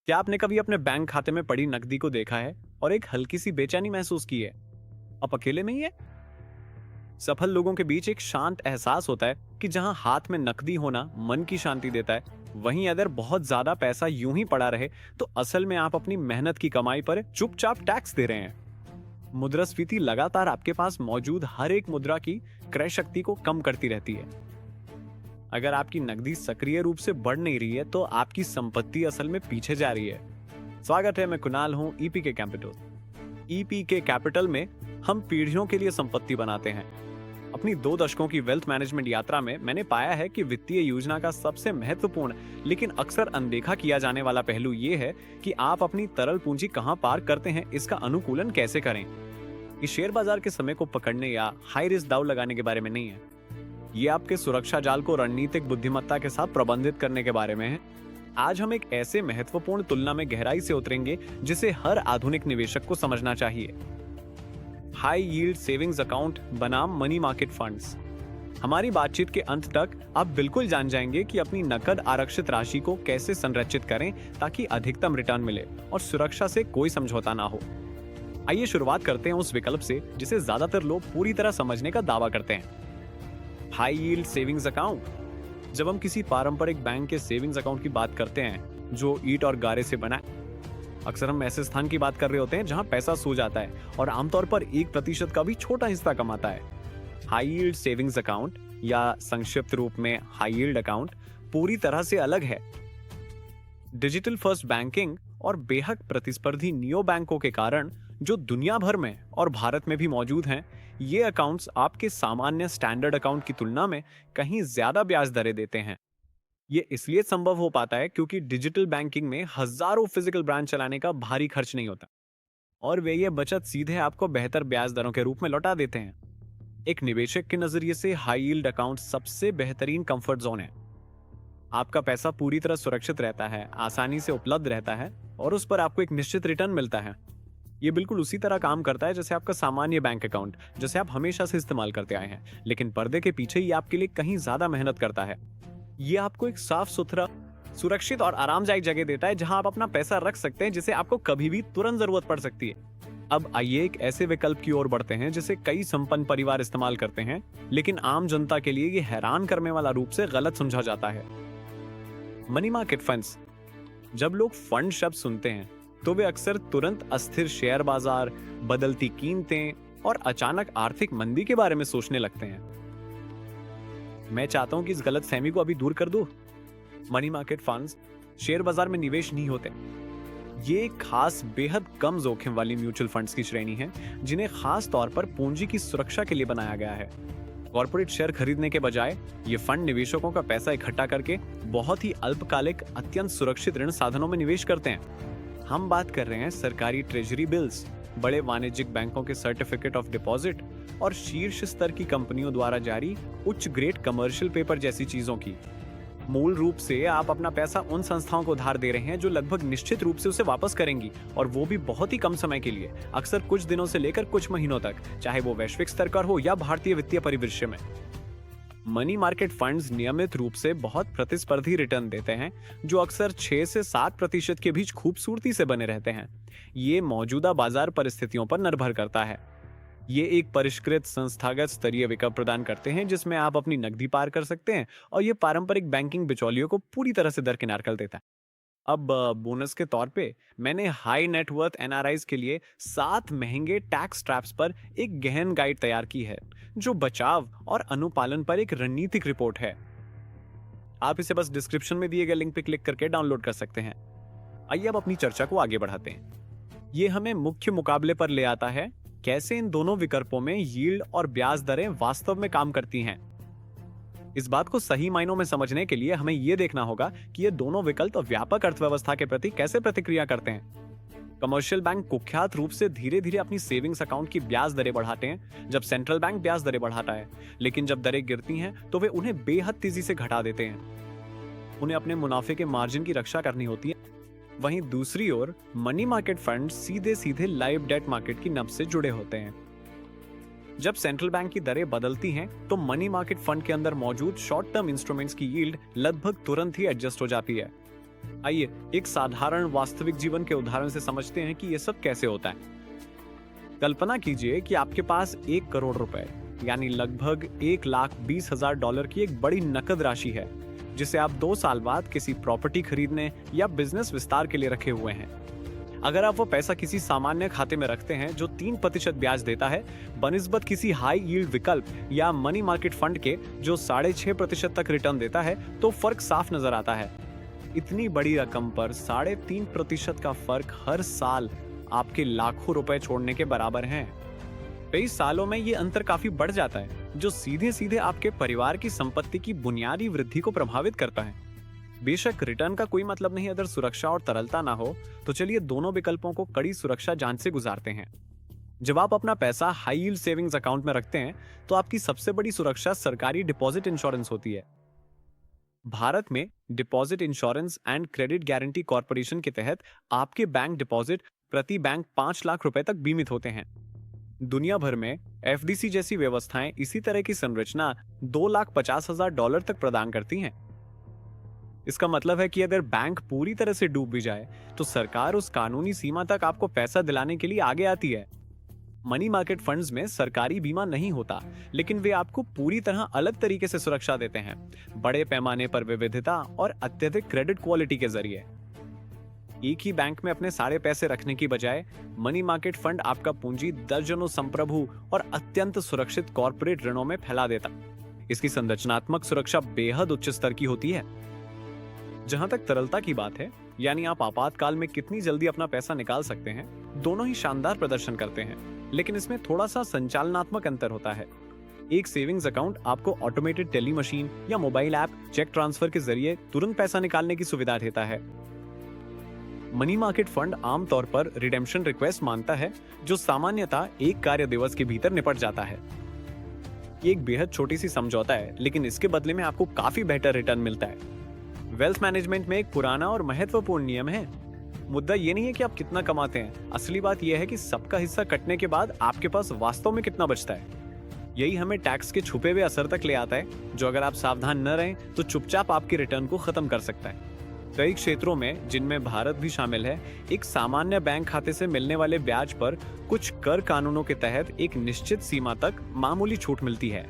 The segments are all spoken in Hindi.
क्या आपने कभी अपने बैंक खाते में पड़ी नकदी को देखा है और एक हल्की सी बेचैनी महसूस की है? आप अकेले नहीं है? सफल लोगों के बीच एक शांत एहसास होता है कि जहां हाथ में नकदी होना मन की शांति देता है, वहीं अगर बहुत ज्यादा पैसा यूं ही पड़ा रहे तो असल में आप अपनी मेहनत की कमाई पर चुपचाप टैक्स दे रहे हैं। मुद्रास्फीति लगातार आपके पास मौजूद हर एक मुद्रा की क्रय शक्ति को कम करती रहती है। अगर आपकी नकदी सक्रिय रूप से बढ़ नहीं रही है तो आपकी संपत्ति असल में पीछे जा रही है। स्वागत है, मैं कुणाल हूं ईपीके कैपिटल। ईपीके कैपिटल में हम पीढ़ियों के लिए संपत्ति बनाते हैं। अपनी 2 दशकों की वेल्थ मैनेजमेंट यात्रा में मैंने पाया है कि वित्तीय योजना का सबसे महत्वपूर्ण लेकिन अक्सर अनदेखा किया जाने वाला पहलू ये है कि आप अपनी तरल पूंजी कहां पार्क करते हैं, इसका अनुकूलन कैसे करें। ये शेयर बाजार के समय को पकड़ने या हाई रिस्क दाव लगाने के बारे में नहीं है। ये आपके सुरक्षा जाल को रणनीतिक बुद्धिमत्ता के साथ प्रबंधित करने के बारे में है। आज हम एक ऐसे महत्वपूर्ण तुलना में गहराई से उतरेंगे जिसे हर आधुनिक निवेशक को समझना चाहिए। हाई यील्ड सेविंग्स अकाउंट बनाम मनी मार्केट फंड्स। हमारी बातचीत के अंत तक आप बिल्कुल जान जाएंगे कि अपनी नकद आरक्षित राशि को कैसे संरक्षित करें ताकि अधिकतम रिटर्न मिले और सुरक्षा से कोई समझौता ना हो। आइए शुरुआत करते हैं उस विकल्प से जिसे ज्यादातर लोग पूरी तरह समझने का दावा करते हैं, हाई यील्ड सेविंग्स अकाउंट। जब हम किसी पारंपरिक बैंक के सेविंग्स अकाउंट की बात करते हैं जो ईंट और गारे से बना है, अक्सर हम ऐसे स्थान की बात कर रहे होते हैं जहां पैसा सो जाता है और आमतौर पर 1% का भी छोटा हिस्सा कमाता है। हाई यील्ड सेविंग्स अकाउंट या संक्षिप्त रूप में हाई यील्ड अकाउंट पूरी तरह से अलग है। डिजिटल फर्स्ट बैंकिंग और बेहद प्रतिस्पर्धी नियो बैंकों के कारण जो दुनिया भर में और भारत में भी मौजूद हैं, ये अकाउंट्स आपके सामान्य स्टैंडर्ड अकाउंट की तुलना में कहीं ज्यादा ब्याज दरें देते हैं। ये इसलिए संभव हो पाता है क्योंकि डिजिटल बैंकिंग में हजारों फिजिकल ब्रांच चलाने का भारी खर्च नहीं होता और वे ये बचत सीधे आपको बेहतर ब्याज दरों के रूप में लौटा देते हैं। एक निवेशक के नजरिए से हाई यील्ड अकाउंट सबसे बेहतरीन कंफर्ट जोन है। आपका पैसा पूरी तरह सुरक्षित रहता है, आसानी से उपलब्ध रहता है और उस पर आपको एक निश्चित रिटर्न मिलता है। ये बिल्कुल उसी तरह काम करता है जैसे आपका सामान्य बैंक अकाउंट, जैसे आप हमेशा से इस्तेमाल करते आए हैं, लेकिन पर्दे के पीछे ये आपके लिए कहीं ज्यादा मेहनत करता है। ये आपको एक साफ सुथरा, सुरक्षित और आरामदायक जगह देता है जहां आप अपना पैसा रख सकते हैं जिसे आपको कभी भी तुरंत जरूरत पड़ सकती है। अब आइए एक ऐसे विकल्प की ओर बढ़ते हैं जिसे कई संपन्न परिवार इस्तेमाल करते हैं, लेकिन आम जनता के लिए ये हैरान करने वाला रूप से गलत समझा जाता है, मनी मार्केट फंड्स। जब लोग फंड शब्द सुनते हैं तो वे अक्सर तुरंत अस्थिर शेयर बाजार, बदलती कीमतें और अचानक आर्थिक मंदी के बारे में सोचने लगते हैं। मैं चाहता हूं कि इस गलतफहमी को अभी दूर कर दूं। मनी मार्केट फंड्स शेयर बाजार में निवेश नहीं होते। ये एक खास बेहद कम जोखिम वाली म्यूचुअल फंड्स की श्रेणी है जिन्हें खास तौर पर पूंजी की सुरक्षा के लिए बनाया गया है। कॉर्पोरेट शेयर खरीदने के बजाय ये फंड निवेशकों का पैसा इकट्ठा करके बहुत ही अल्पकालिक, अत्यंत सुरक्षित ऋण साधनों में निवेश करते हैं। हम बात कर रहे हैं सरकारी ट्रेजरी बिल्स, बड़े वाणिज्यिक बैंकों के सर्टिफिकेट ऑफ डिपॉजिट और शीर्ष स्तर की कंपनियों द्वारा जारी उच्च ग्रेड कमर्शियल पेपर जैसी चीजों की। मूल रूप से आप अपना पैसा उन संस्थाओं को उधार दे रहे हैं जो लगभग निश्चित रूप से उसे वापस करेंगी, और वो भी बहुत ही कम समय के लिए, अक्सर कुछ दिनों से लेकर कुछ महीनों तक, चाहे वो वैश्विक स्तर पर हो या भारतीय वित्तीय परिदृश्य में। मनी मार्केट फंड्स नियमित रूप से बहुत प्रतिस्पर्धी रिटर्न देते हैं जो अक्सर 6 से 7% के बीच खूबसूरती से बने रहते हैं। ये मौजूदा बाजार परिस्थितियों पर निर्भर करता है। ये एक परिष्कृत संस्थागत स्तरीय विकल्प प्रदान करते हैं जिसमें आप अपनी नकदी पार कर सकते हैं और ये पारंपरिक बैंकिंग बिचौलियों को पूरी तरह से दरकिनार कर देता है। अब बोनस के तौर पे मैंने हाई नेटवर्थ एनआरआईज के लिए 7 महंगे टैक्स ट्रैप्स पर एक गहन गाइड तैयार की है जो बचाव और अनुपालन पर एक रणनीतिक रिपोर्ट है। आप इसे बस डिस्क्रिप्शन में दिए गए लिंक पे क्लिक करके डाउनलोड कर सकते हैं। आइए अब अपनी चर्चा को आगे बढ़ाते हैं। ये हमें मुख्य मुकाबले पर ले आता है, कैसे इन दोनों विकल्पों में यील्ड और ब्याज दरें वास्तव में काम करती हैं। इस बात को सही मायनों में समझने के लिए हमें यह देखना होगा कि ये दोनों विकल्प व्यापक अर्थव्यवस्था के प्रति कैसे प्रतिक्रिया करते हैं। कमर्शियल बैंक कुख्यात रूप से धीरे धीरे अपनी सेविंग्स अकाउंट की ब्याज दरें बढ़ाते हैं जब सेंट्रल बैंक ब्याज दरें बढ़ाता है, लेकिन जब दरें गिरती हैं तो वे उन्हें बेहद तेजी से घटा देते हैं। उन्हें अपने मुनाफे के मार्जिन की रक्षा करनी होती है। वहीं दूसरी ओर मनी मार्केट फंड सीधे सीधे लाइव डेट मार्केट की नब्ज से जुड़े होते हैं। जब सेंट्रल बैंक की दरें बदलती हैं तो मनी मार्केट फंड के अंदर मौजूद शॉर्ट टर्म इंस्ट्रूमेंट्स की यील्ड लगभग तुरंत ही एडजस्ट हो जाती है। आइए एक साधारण वास्तविक जीवन के उदाहरण से समझते हैं कि यह सब कैसे होता है। कल्पना कीजिए कि आपके पास 1 करोड़ रुपए यानी लगभग $1,20,000 की एक बड़ी नकद राशि है, जिसे आप 2 साल बाद किसी प्रॉपर्टी खरीदने या बिजनेस विस्तार के लिए रखे हुए हैं। अगर आप वो पैसा किसी सामान्य खाते में रखते हैं जो 3% ब्याज देता है, बनिस्बत किसी हाई यील्ड विकल्प या मनी मार्केट फंड के जो 6.5% तक रिटर्न देता है, तो फर्क साफ नजर आता है। इतनी बड़ी रकम पर 3.5% का फर्क हर साल आपके लाखों रुपए छोड़ने के बराबर है। कई सालों में ये अंतर काफी बढ़ जाता है, जो सीधे सीधे आपके परिवार की संपत्ति की बुनियादी वृद्धि को प्रभावित करता है। बेशक रिटर्न का कोई मतलब नहीं अगर सुरक्षा और तरलता ना हो, तो चलिए दोनों विकल्पों को कड़ी सुरक्षा जांच से गुजारते हैं। जब आप अपना पैसा हाई यील्ड सेविंग्स अकाउंट में रखते हैं, तो आपकी सबसे बड़ी सुरक्षा सरकारी डिपॉजिट इंश्योरेंस होती है। भारत में deposit insurance and credit guarantee corporation के तहत आपके बैंक डिपॉजिट प्रति बैंक 5 लाख रुपए तक बीमित होते हैं। दुनिया भर में एफडीसी जैसी व्यवस्थाएं इसी तरह की संरचना $2,50,000 तक प्रदान करती हैं। इसका मतलब है कि अगर बैंक पूरी तरह से डूब भी जाए, तो सरकार उस कानूनी सीमा तक आपको पैसा दिलाने के लिए आगे आती है। मनी मार्केट फंड्स में सरकारी बीमा नहीं होता, लेकिन वे आपको पूरी तरह अलग तरीके से सुरक्षा देते हैं, बड़े पैमाने पर विविधता और अत्यधिक क्रेडिट क्वालिटी के जरिए। एक ही बैंक में अपने सारे पैसे रखने की बजाय मनी मार्केट फंड आपका पूंजी दर्जनों संप्रभु और अत्यंत सुरक्षित कॉर्पोरेट ऋणों में फैला देता। इसकी संरचनात्मक सुरक्षा बेहद उच्च स्तर की होती है। जहां तक तरलता की बात है, यानी आप आपातकाल में कितनी जल्दी अपना पैसा निकाल सकते हैं, दोनों ही शानदार प्रदर्शन करते हैं, लेकिन इसमें थोड़ा सा संचालनात्मक अंतर होता है। एक सेविंग्स अकाउंट आपको ऑटोमेटेड टेली मशीन या मोबाइल ऐप चेक ट्रांसफर के जरिए तुरंत पैसा निकालने की सुविधा देता है। मनी मार्केट फंड आमतौर पर रिडेम्पशन रिक्वेस्ट मांगता है, जो सामान्यतः 1 कार्य दिवस के भीतर निपट जाता है। ये एक बेहद छोटी सी समझौता है, लेकिन इसके बदले में आपको काफी बेहतर रिटर्न मिलता है। वेल्थ मैनेजमेंट में एक पुराना और महत्वपूर्ण नियम है। मुद्दा ये नहीं है कि आप कितना कमाते हैं, असली बात यह है कि सबका हिस्सा कटने के बाद आपके पास वास्तव में कितना बचता है। यही हमें टैक्स के छुपे हुए असर तक ले आता है, जो अगर आप सावधान न रहें तो चुपचाप आपके रिटर्न को खत्म कर सकता है। कई क्षेत्रों में, जिनमें भारत भी शामिल है, एक सामान्य बैंक खाते से मिलने वाले ब्याज पर कुछ कर कानूनों के तहत एक निश्चित सीमा तक मामूली छूट मिलती है,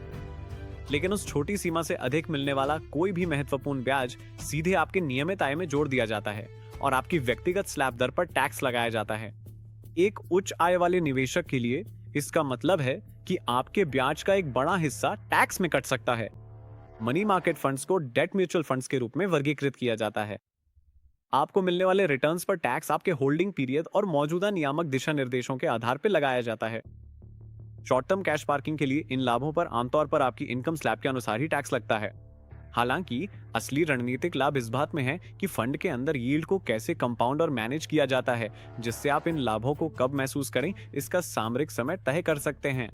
लेकिन उस छोटी सीमा से अधिक मिलने वाला कोई भी महत्वपूर्ण ब्याज सीधे आपके नियमित आय में जोड़ दिया जाता है और आपकी व्यक्तिगत स्लैब दर पर टैक्स लगाया जाता है। एक उच्च आय वाले निवेशक के लिए इसका मतलब है कि आपके ब्याज का एक बड़ा हिस्सा टैक्स में कट सकता है। मनी मार्केट फंड्स को डेट म्यूचुअल फंड्स के रूप में वर्गीकृत किया जाता है। आपको मिलने वाले रिटर्न्स पर टैक्स आपके होल्डिंग पीरियड और मौजूदा नियामक दिशा निर्देशों के आधार पर लगाया जाता है। शॉर्ट टर्म कैश पार्किंग के लिए इन लाभों पर आमतौर पर आपकी इनकम स्लैब के अनुसार ही टैक्स लगता है। हालांकि असली रणनीतिक लाभ इस बात में है कि फंड के अंदर यील्ड को कैसे कंपाउंड और मैनेज किया जाता है, जिससे आप इन लाभों को कब महसूस करें, इसका सामरिक समय तय कर सकते हैं।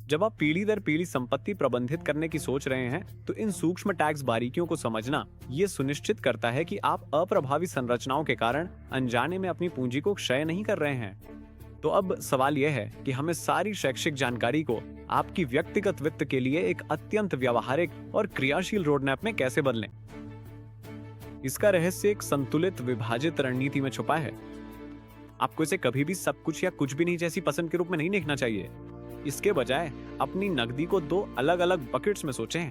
जब आप पीढ़ी दर पीढ़ी संपत्ति प्रबंधित करने की सोच रहे हैं, तो इन सूक्ष्म टैक्स बारीकियों को समझना ये सुनिश्चित करता है कि आप अप्रभावी संरचनाओं के कारण अनजाने में अपनी पूंजी को क्षय नहीं कर रहे हैं। तो अब सवाल यह है कि हमें सारी शैक्षिक जानकारी को आपकी व्यक्तिगत वित्त के लिए एक अत्यंत व्यावहारिक और क्रियाशील रोडमैप में कैसे बदलें। इसका रहस्य एक संतुलित विभाजित रणनीति में छुपा है। आपको इसे कभी भी सब कुछ या कुछ भी नहीं जैसी पसंद के रूप में नहीं देखना चाहिए। इसके बजाय अपनी नकदी को 2 अलग अलग बकेट्स में सोचें।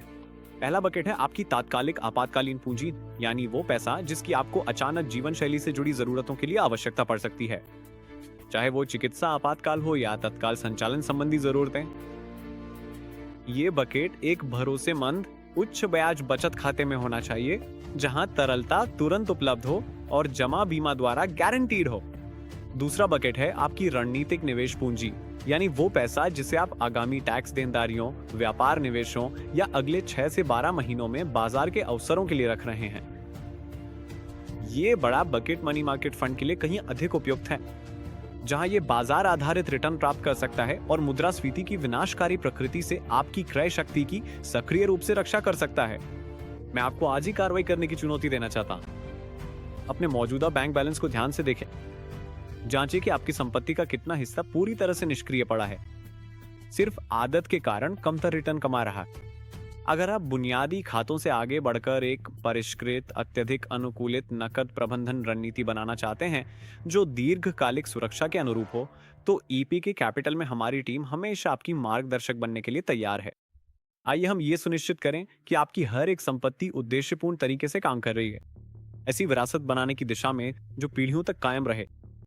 पहला बकेट है आपकी तात्कालिक आपातकालीन पूंजी, यानी वो पैसा जिसकी आपको अचानक जीवन शैली से जुड़ी जरूरतों के लिए आवश्यकता पड़ सकती है, चाहे वो चिकित्सा आपातकाल हो या तत्काल संचालन संबंधी जरूरतें। ये बकेट एक भरोसेमंद उच्च ब्याज बचत खाते में होना चाहिए, जहां तरलता तुरंत उपलब्ध हो और जमा बीमा द्वारा गारंटीड हो। दूसरा बकेट है आपकी रणनीतिक निवेश पूंजी, यानी वो पैसा जिसे आप आगामी टैक्स देनदारियों, व्यापार निवेशों या अगले 6 से 12 महीनों में बाजार के अवसरों के लिए रख रहे हैं। ये बड़ा बकेट मनी मार्केट फंड के लिए कहीं अधिक उपयुक्त है, जहां ये बाजार आधारित रिटर्न प्राप्त कर सकता है और मुद्रास्फीति की विनाशकारी प्रकृति से आपकी क्रय शक्ति की सक्रिय रूप से रक्षा कर सकता है। मैं आपको आज ही कार्रवाई करने की चुनौती देना चाहता हूं। अपने मौजूदा बैंक बैलेंस को ध्यान से देखें। जांचें कि आपकी संपत्ति का कितना हिस्सा पूरी तरह से निष्क्रिय पड़ा है, सिर्फ आदत के कारण कमतर रिटर्न कमा रहा है। अगर आप बुनियादी खातों से आगे बढ़कर एक परिष्कृत अत्यधिक अनुकूलित नकद प्रबंधन रणनीति बनाना चाहते हैं जो दीर्घकालिक सुरक्षा के अनुरूप हो, तो ईपी के कैपिटल में हमारी टीम हमेशा आपकी मार्गदर्शक बनने के लिए तैयार है। आइए हम ये सुनिश्चित करें कि आपकी हर एक संपत्ति उद्देश्यपूर्ण तरीके से काम कर रही है, ऐसी विरासत बनाने की दिशा में जो पीढ़ियों तक कायम रहे।